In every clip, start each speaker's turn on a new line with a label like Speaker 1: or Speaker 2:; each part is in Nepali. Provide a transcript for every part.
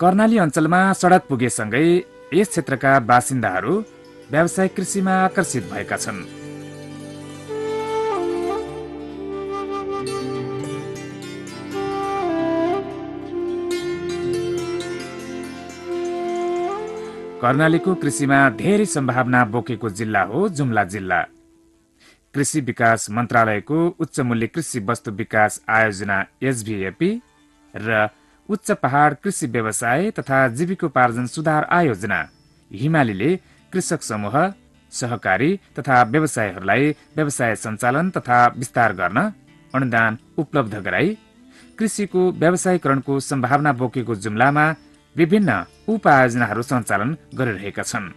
Speaker 1: कर्णाली अञ्चलमा सडक पुगेसँगै यस क्षेत्रका बासिन्दाहरू व्यावसायिक कृषिमा आकर्षित भएका छन्। कर्णालीको कृषिमा धेरै सम्भावना बोकेको जिल्ला हो जुम्ला जिल्ला। कृषि विकास मन्त्रालयको उच्च मूल्य कृषि वस्तु विकास आयोजना एसभीएपी र उच्च पहाड कृषि व्यवसाय तथा जीविकोपार्जन सुधार आयोजना हिमालीले कृषक समूह, सहकारी तथा व्यवसायहरूलाई व्यवसाय सञ्चालन तथा विस्तार गर्न अनुदान उपलब्ध गराई कृषिको व्यावसायीकरणको सम्भावना बोकेको जुम्लामा विभिन्न उपायोजनाहरू सञ्चालन गरिरहेका छन्।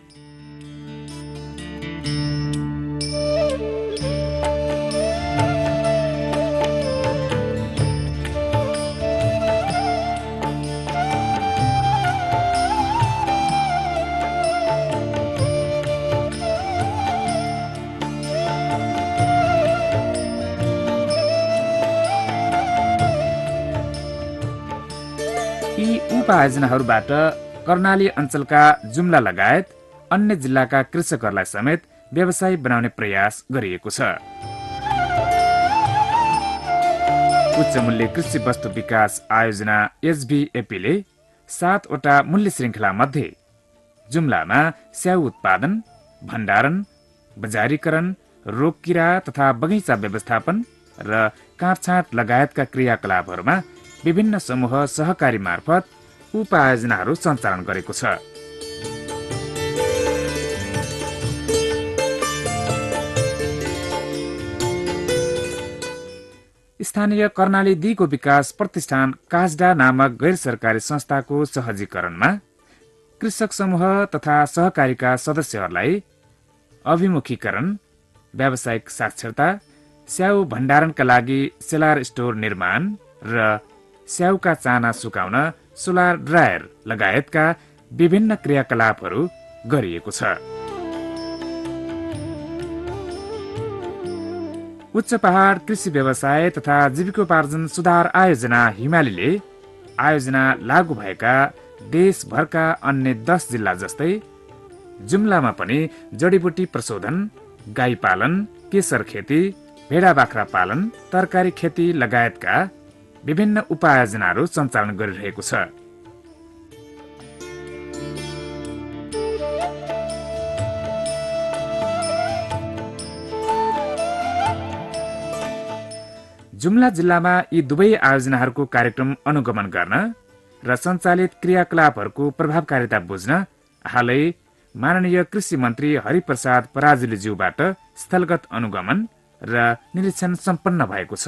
Speaker 1: यी उपायोजनाहरूबाट कर्णाली अञ्चलका जुम्ला लगायत अन्य जिल्लाका कृषकहरूलाई समेत व्यवसायी बनाउने प्रयास गरिएको छ। उच्च मूल्य कृषि वस्तु विकास आयोजना एसभीएपीले 7 वटा मूल्य श्रृङ्खला मध्ये जुम्लामा स्याउ उत्पादन, भण्डारण, बजारीकरण, रोगकिरा तथा बगैँचा व्यवस्थापन र काँटछाँट लगायतका क्रियाकलापहरूमा विभिन्न समूह सहकारी मार्फत उपायोजनाहरू सञ्चालन गरेको छ। स्थानीय कर्णाली दिगो विकास प्रतिष्ठान काजडा नामक गैर सरकारी संस्थाको सहजीकरणमा कृषक समूह तथा सहकारीका सदस्यहरूलाई अभिमुखीकरण, व्यावसायिक साक्षरता, स्याउ भण्डारणका लागि सेलार स्टोर निर्माण र स्याउका चाना सुकाउन सोलर ड्रायर लगायतका विभिन्न क्रियाकलापहरू गरिएको छ। उच्च पहाड कृषि व्यवसाय तथा जीविकोपार्जन सुधार आयोजना हिमालीले आयोजना लागू भएका देशभरका अन्य 10 जिल्ला जस्तै जुम्लामा पनि जडीबुटी प्रशोधन, गाई पालन, केशर खेती, भेडा बाख्रा पालन, तरकारी खेती लगायतका विभिन्न उपायोजनाहरू सञ्चालन गरिरहेको छ। जुम्ला जिल्लामा यी दुवै आयोजनाहरूको कार्यक्रम अनुगमन गर्न र सञ्चालित क्रियाकलापहरूको प्रभावकारिता बुझ्न हालै माननीय कृषि मन्त्री हरिप्रसाद पराजुलीज्यूबाट स्थलगत अनुगमन र निरीक्षण सम्पन्न भएको छ।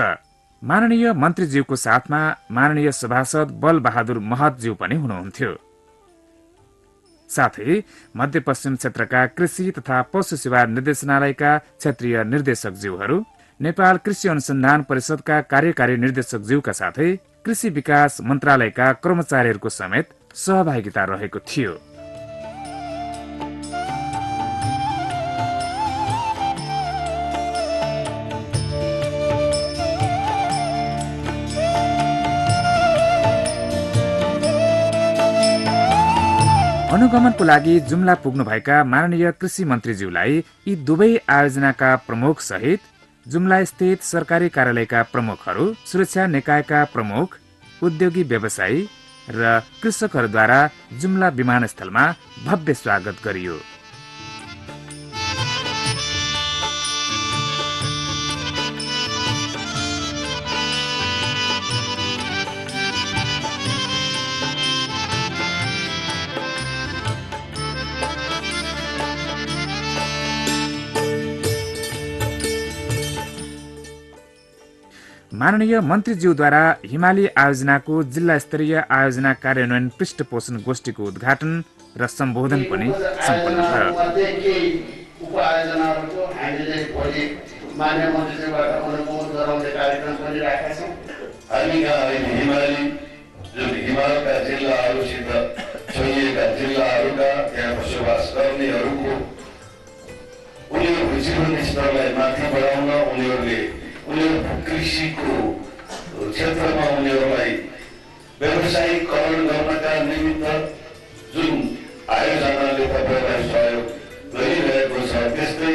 Speaker 1: माननीय मन्त्रीज्यूको साथमा माननीय सभासद बल बहादुर महतज्यू पनि हुनुहुन्थ्यो। साथै मध्यपश्चिम क्षेत्रका कृषि तथा पशु सेवा निर्देशनालयका क्षेत्रीय निर्देशकज्यूहरू, नेपाल कृषि अनुसन्धान परिषदका कार्यकारी निर्देशकज्यूका साथै कृषि विकास मन्त्रालयका कर्मचारीहरूको समेत सहभागिता रहेको थियो। अनुगमनको लागि जुम्ला पुग्नुभएका माननीय कृषि मन्त्रीज्यूलाई यी दुवै आयोजनाका प्रमुख सहित जुम्ला स्थित सरकारी कार्यालयका प्रमुखहरू, सुरक्षा निकायका प्रमुख, उद्योगी व्यवसायी र कृषकहरूद्वारा जुम्ला विमानस्थलमा भव्य स्वागत गरियो। माननीय मन्त्रीज्यूद्वारा हिमाली आयोजनाको जिल्ला स्तरीय आयोजना कार्यान्वयन पृष्ठपोषण गोष्ठीको उद्घाटन र सम्बोधन पनि सम्पन्न भयो।
Speaker 2: कृषिको क्षेत्रमा उनीहरूलाई व्यावसायिकरण गर्नका निमित्त जुन आयोजनाले तपाईँलाई सहयोग गरिरहेको छ त्यस्तै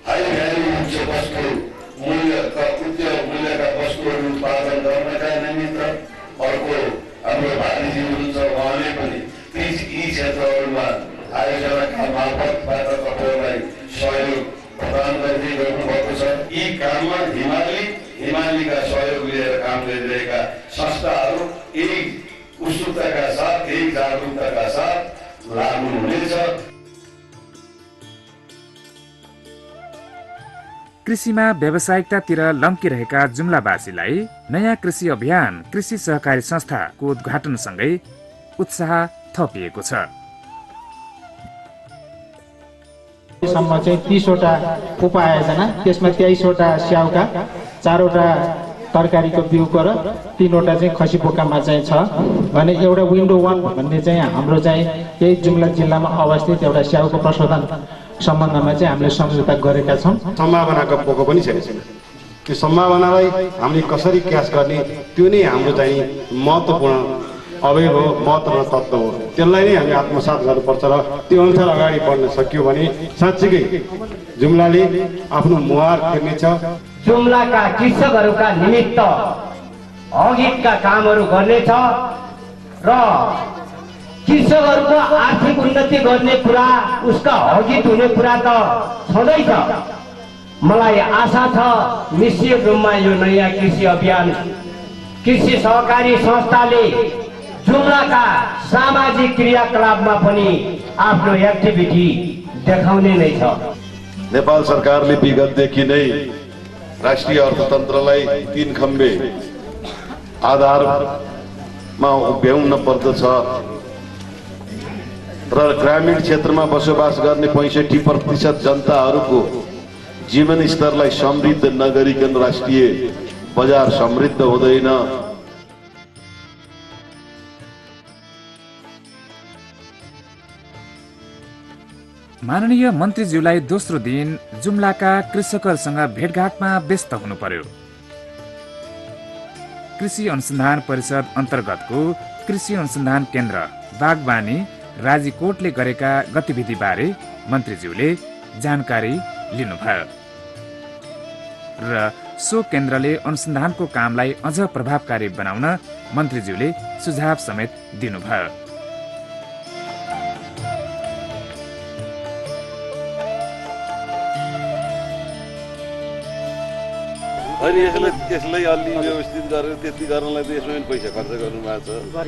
Speaker 2: हाई भ्यालु मुख्य वस्तु मूल्यका उच्च मूल्यका वस्तुहरू उत्पादन गर्नका निमित्त अर्को हाम्रो भानीजी हुनुहुन्छ उहाँले पनि यी क्षेत्रहरूमा आयोजनाका मार्फतबाट तपाईँलाई सहयोग प्रदान गर्दै गर्नुभएको छ। यी काममा हिमालीका सहयोग लिएर काम गरिरहेका संस्थाहरू यही उत्सुकताका साथ यही जागरुकताका साथ लागू हुनेछ।
Speaker 1: कृषिमा व्यावसायिकतातिर लम्किरहेका जुम्लावासीलाई नयाँ कृषि अभियान कृषि सहकारी संस्थाको उद्घाटनसँगै उत्साह थपिएको छ।
Speaker 3: सम्म चाहिँ 30वटा उपायोजना, त्यसमा 23वटा स्याउका, 4वटा तरकारीको बिउको र 3वटा चाहिँ खसी पोकामा चाहिँ छ भने एउटा विन्डो 1 भन्ने चाहिँ हाम्रो चाहिँ यही जुम्ला जिल्लामा अवस्थित एउटा स्याउको प्रशोधन सम्बन्धमा चाहिँ हामीले सम्झौता गरेका छौँ।
Speaker 4: सम्भावनाको पोको पनि छैन। त्यो सम्भावनालाई हामीले कसरी क्याच गर्ने त्यो नै हाम्रो चाहिँ महत्त्वपूर्ण अवयव हो, महत्त्वपूर्ण तत्त्व हो। त्यसलाई नै हामीले आत्मसात गर्नुपर्छ र त्यो अनुसार अगाडि बढ्न सक्यो भने साँच्चीकै जुम्लाले आफ्नो मुहार फेर्नेछ।
Speaker 5: जुम्लाका कृषकहरूका निमित्त अघिका कामहरू गर्नेछ र कृषकहरूको आर्थिक उन्नति गर्ने कुरा, उसका हगित हुने कुरा त छँदैछ। मलाई आशा छ निश्चित रूपमा यो नयाँ कृषि अभियान कृषि सहकारी संस्थाले जुम्लाका सामाजिक क्रियाकलापमा पनि आफ्नो एक्टिभिटी देखाउने नै छ।
Speaker 2: नेपाल सरकारले विगतदेखि नै राष्ट्रिय अर्थतन्त्रलाई 3 खम्बे आधारमा उभ्याउन पर्दछ र ग्रामीण क्षेत्रमा बसोबास गर्ने 65% जनताहरूको जीवन स्तरलाई समृद्ध नगरिकन राष्ट्रिय बजार समृद्ध हुँदैन।
Speaker 1: माननीय मन्त्रीज्यूलाई दोस्रो दिन जुम्लाका कृषकहरूसँग भेटघाटमा व्यस्त हुनु पर्यो। कृषि अनुसन्धान परिषद अन्तर्गतको कृषि अनुसन्धान केन्द्र बागवानी राजीकोटले गरेका गतिविधिबारे मन्त्रीज्यूले जानकारी लिनुभयो र सो केन्द्रले अनुसन्धानको कामलाई अझ प्रभावकारी बनाउन मन्त्रीज्यूले सुझाव समेत दिनुभयो।
Speaker 6: अनि यसलाई अलि व्यवस्थित गरेर त्यति गर्नलाई त यसमा पनि पैसा खर्च गर्नुभएको छ।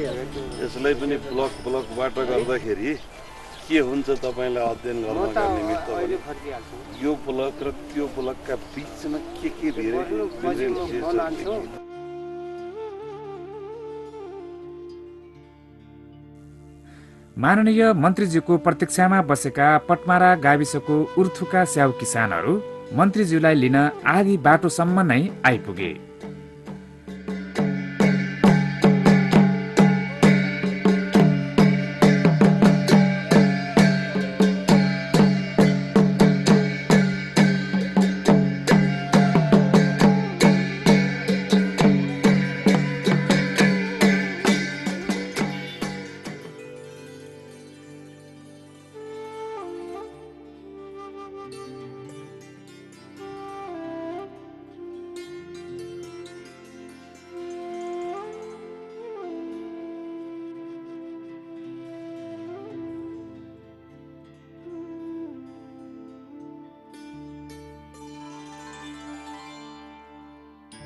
Speaker 6: यसलाई पनि ब्लकबाट गर्दाखेरि के हुन्छ तपाईँलाई अध्ययन गर्नका निमित्त यो ब्लक र त्यो ब्लकका बिचमा के धेरै
Speaker 1: माननीय मन्त्रीज्यूको प्रतीक्षामा बसेका पटमारा गाविसको उर्थुका स्याउ किसानहरू मन्त्रीज्यूलाई लिन आधी बाटोसम्म नै आइपुगे।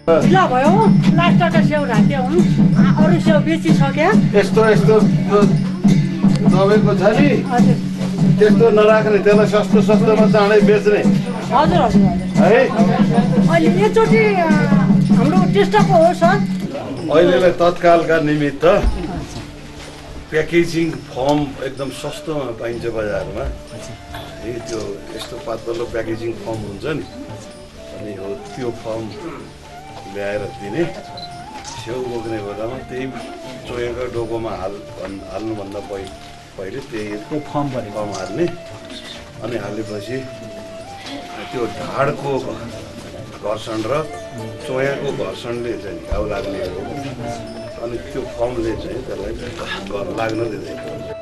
Speaker 7: ढिला भयो लास्टका स्याउ राख्यो अरू स्याउ बेचिसक्यो।
Speaker 6: यस्तो तपाईँको छ नि त्यस्तो नराख्ने, त्यसलाई सस्तोमा चाँडै बेच्ने।
Speaker 7: हजुर हजुर
Speaker 6: है
Speaker 7: अहिले एकचोटि हाम्रो टेस्टको हो सर।
Speaker 6: अहिलेलाई तत्कालका निमित्त प्याकेजिङ फर्म एकदम सस्तोमा पाइन्छ बजारमा। त्यो यस्तो पातलो प्याकेजिङ फर्म हुन्छ नि, अनि हो त्यो फर्म ल्याएर दिने। स्याउ बोक्ने बेलामा त्यही चोयाको डोकोमा हाल्नुभन्दा पहिले त्यही फर्म हाल्ने, अनि हालेपछि त्यो ढाडको घर्षण र चोयाको घर्षणले चाहिँ घाउ लाग्ने हो अनि त्यो फर्मले चाहिँ त्यसलाई लाग्न दिँदैन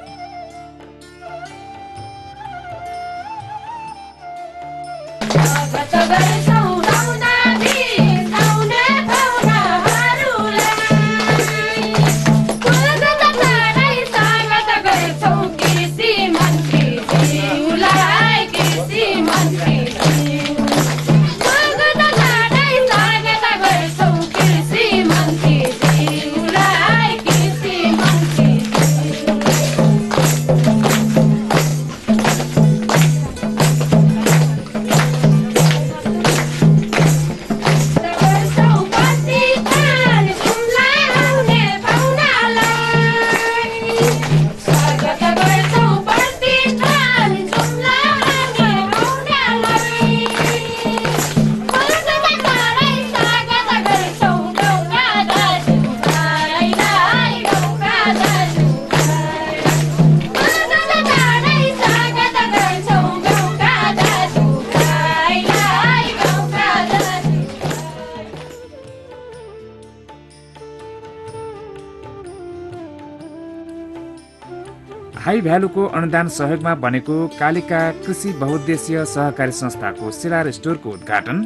Speaker 1: हाई भ्यालुको अनुदान सहयोगमा बनेको कालिका कृषि बहुद्देश्य सहकारी संस्थाको सिलार स्टोरको उद्घाटन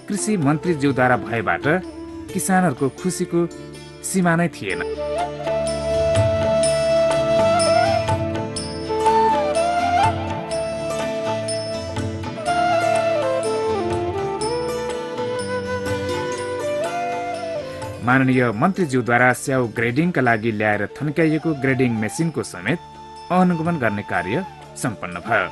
Speaker 1: कृषि मन्त्रीज्यूद्वारा भएबाट किसानहरूको खुसीको सीमा नै थिएन। माननीय मन्त्रीज्यूद्वारा स्याउ ग्रेडिङका लागि ल्याएर थन्काइएको ग्रेडिङ मेसिनको समेत अनुगमन गर्ने कार्य सम्पन्न भयो।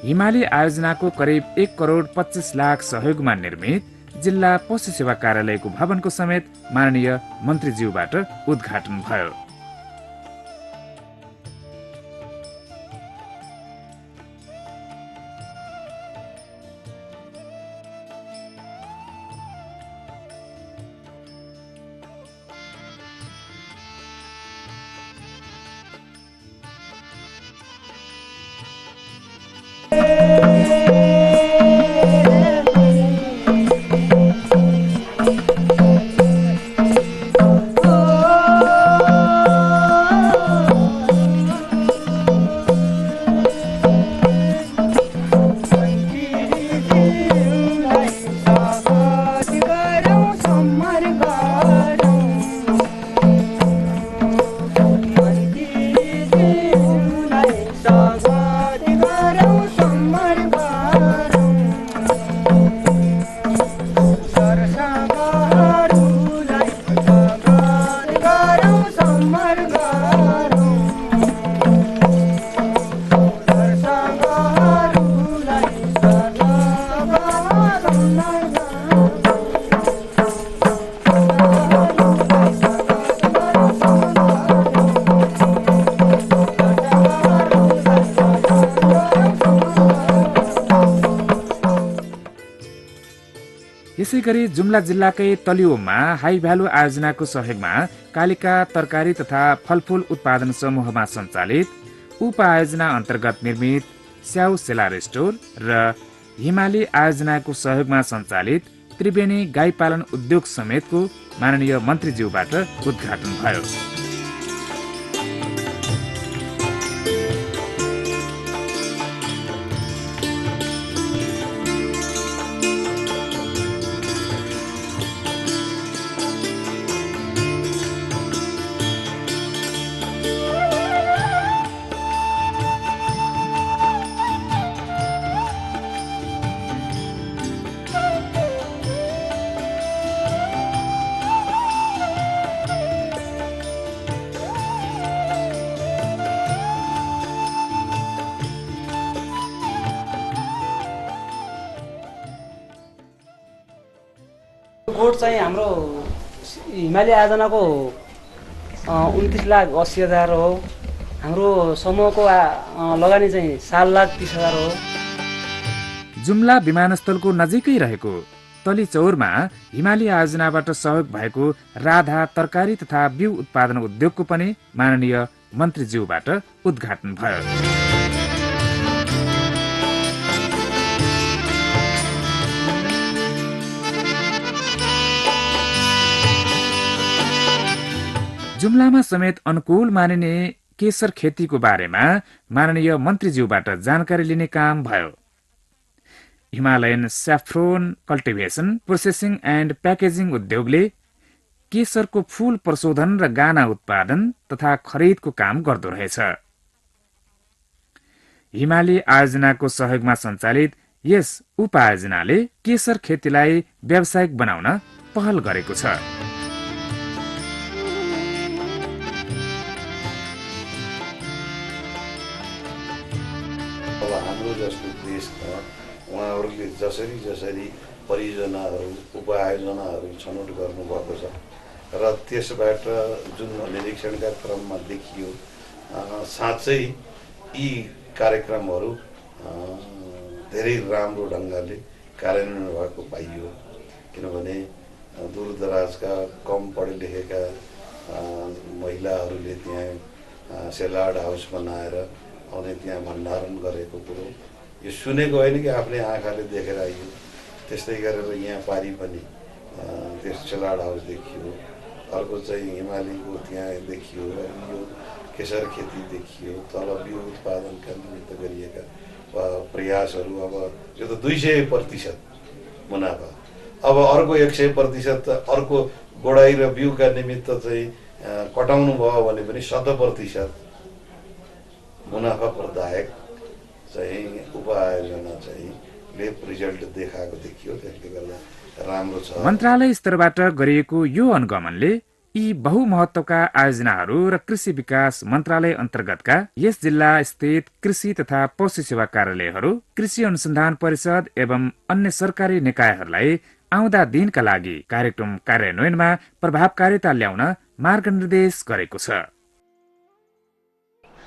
Speaker 1: हिमाली आयोजनाको करिब 1 करोड 25 लाख सहयोगमा निर्मित जिल्ला पशु सेवा कार्यालयको भवनको समेत माननीय मन्त्रीज्यूबाट उद्घाटन भयो। यसैगरी जुम्ला जिल्लाकै तलियोमा हाई भ्यालु आयोजनाको सहयोगमा कालिका तरकारी तथा फलफूल उत्पादन समूहमा सञ्चालित उपआयोजना अन्तर्गत निर्मित स्याउ सेलार स्टोर र हिमाली आयोजनाको सहयोगमा सञ्चालित त्रिवेणी गाई पालन उद्योग समेतको माननीय मन्त्रीज्यूबाट उद्घाटन भयो।
Speaker 8: कोट चाहिँ हाम्रो हिमाली आयोजनाको 29,80,000 हो। हाम्रो समूहको लगानी चाहिँ 7,30,000 हो।
Speaker 1: जुम्ला विमानस्थलको नजिकै रहेको तलीचौरमा हिमाली आयोजनाबाट सहयोग भएको राधा तरकारी तथा बिउ उत्पादन उद्योगको पनि माननीय मन्त्रीज्यूबाट उद्घाटन भयो। जुम्लामा समेत अनुकूल मानिने केसर खेतीको बारेमा माननीय मन्त्रीज्यूबाट जानकारी लिने काम भयो। Himalayan saffron cultivation processing and packaging उद्योगले केसरको फूल प्रशोधन र गाना उत्पादन तथा खरिदको काम गर्दो रहेछ। हिमाली आयोजनाको सहयोगमा सञ्चालित यस उपायोजनाले केसर खेतीलाई व्यावसायिक बनाउन पहल गरेको छ।
Speaker 6: उहाँहरूले जसरी परियोजनाहरू उपायोजनाहरू छनौट गर्नुभएको छ र त्यसबाट जुन निरीक्षणका क्रममा देखियो साँच्चै यी कार्यक्रमहरू धेरै राम्रो ढङ्गले कार्यान्वयन भएको पाइयो। किनभने दूरदराजका कम पढे लेखेका महिलाहरूले त्यहाँ सेलाड हाउस बनाएर अनि त्यहाँ भण्डारण गरेको कुरो यो सुनेको होइन कि आफ्नै आँखाले देखेर आइयो। त्यस्तै गरेर यहाँ पारी पनि त्यस सेलाड हाउस देखियो, अर्को चाहिँ हिमालीको त्यहाँ देखियो, यो केसर खेती देखियो, तल बिउ उत्पादनका निमित्त गरिएका प्रयासहरू। अब यो त 200% मुनाफा, अब अर्को 100% अर्को गोडाई र बिउका निमित्त चाहिँ कटाउनु भयो भने पनि 100% मुनाफाप्रदायक चाहिँ उपायोजना चाहिँ रिजल्ट देखाएको देखियो। त्यसले गर्दा राम्रो छ।
Speaker 1: मन्त्रालय स्तरबाट गरिएको यो अनुगमनले यी बहुमहत्वका आयोजनाहरू र कृषि विकास मन्त्रालय अन्तर्गतका यस जिल्ला स्थित कृषि तथा पशु सेवा कार्यालयहरू, कृषि अनुसन्धान परिषद एवं अन्य सरकारी निकायहरूलाई आउँदा दिनका लागि कार्यक्रम कार्यान्वयनमा प्रभावकारिता ल्याउन मार्गनिर्देश गरेको छ।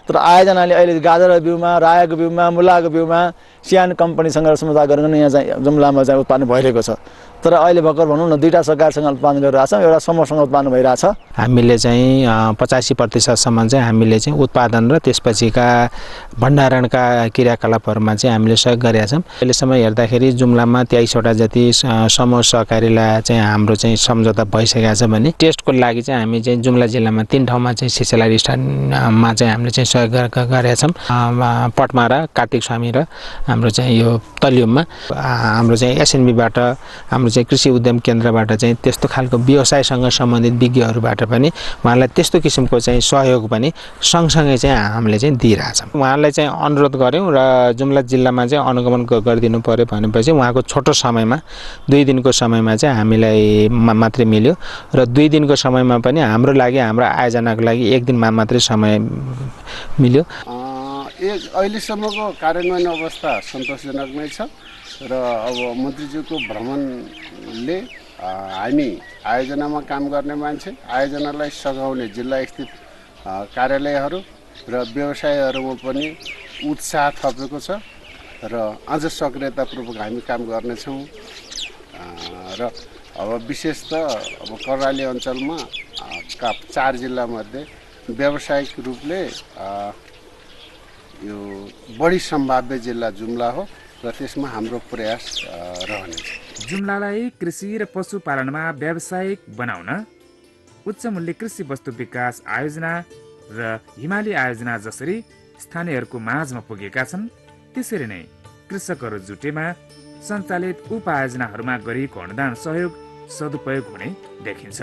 Speaker 9: तर आयोजनाले अहिले गाजरको बिउमा, रायोको बिउमा, मुलाको बिउमा सानो कम्पनीसँग सम्झौता गरेर यहाँ चाहिँ जुम्लामा चाहिँ उत्पादन भइरहेको छ। तर अहिले भर्खर भनौँ न 2टा सरकारसँग उत्पादन गरिरहेको छ, एउटा समूहसँग उत्पादन भइरहेछ।
Speaker 3: हामीले चाहिँ 85% चाहिँ हामीले चाहिँ उत्पादन र त्यसपछिका भण्डारणका क्रियाकलापहरूमा चाहिँ हामीले सहयोग गरेका छौँ। अहिलेसम्म हेर्दाखेरि जुम्लामा 23वटा जति समूह सहकारीलाई चाहिँ हाम्रो चाहिँ सम्झौता भइसकेको छ भने टेस्टको लागि चाहिँ हामी चाहिँ जुम्ला जिल्लामा 3 ठाउँमा चाहिँ सिसेलारी स्थानमा चाहिँ हामीले चाहिँ सहयोग गरेका छौँ। पटमारा, कार्तिक स्वामी र हाम्रो चाहिँ यो तलियममा हाम्रो चाहिँ एसएनबीबाट हाम्रो चाहिँ कृषि उद्यम केन्द्रबाट चाहिँ त्यस्तो खालको व्यवसायसँग सम्बन्धित विज्ञहरूबाट पनि उहाँलाई त्यस्तो किसिमको चाहिँ सहयोग पनि सँगसँगै चाहिँ हामीले चाहिँ दिइरहेछौँ। उहाँलाई चाहिँ अनुरोध गऱ्यौँ र जुम्ला जिल्लामा चाहिँ अनुगमन गरिदिनु पर्यो भनेपछि उहाँको छोटो समयमा 2 दिनको समयमा चाहिँ हामीलाई मात्रै मिल्यो र 2 दिनको समयमा पनि हाम्रो लागि हाम्रो आयोजनाको लागि 1 दिनमा मात्रै समय मिल्यो।
Speaker 4: अहिलेसम्मको कार्यान्वयन अवस्था सन्तोषजनक नै छ र अब मन्त्रीज्यूको भ्रमणले हामी आयोजनामा काम गर्ने मान्छे, आयोजनालाई सघाउने जिल्ला स्थित कार्यालयहरू र व्यवसायहरूमा पनि उत्साह थपेको छ र अझ सक्रियतापूर्वक हामी काम गर्नेछौँ। र अब विशेष त अब कर्णाली अञ्चलमा का 4 जिल्लामध्ये व्यावसायिक रूपले यो बढी सम्भाव्य जिल्ला जुम्ला हो र त्यसमा हाम्रो प्रयास रहनेछ।
Speaker 1: जुम्लालाई कृषि र पशुपालनमा व्यावसायिक बनाउन उच्च मूल्य कृषि वस्तु विकास आयोजना र हिमाली आयोजना जसरी स्थानीयहरूको माझमा पुगेका छन्, त्यसरी नै कृषकहरू जुटेमा सञ्चालित उपायोजनाहरूमा गरिएको अनुदान सहयोग सदुपयोग हुने देखिन्छ।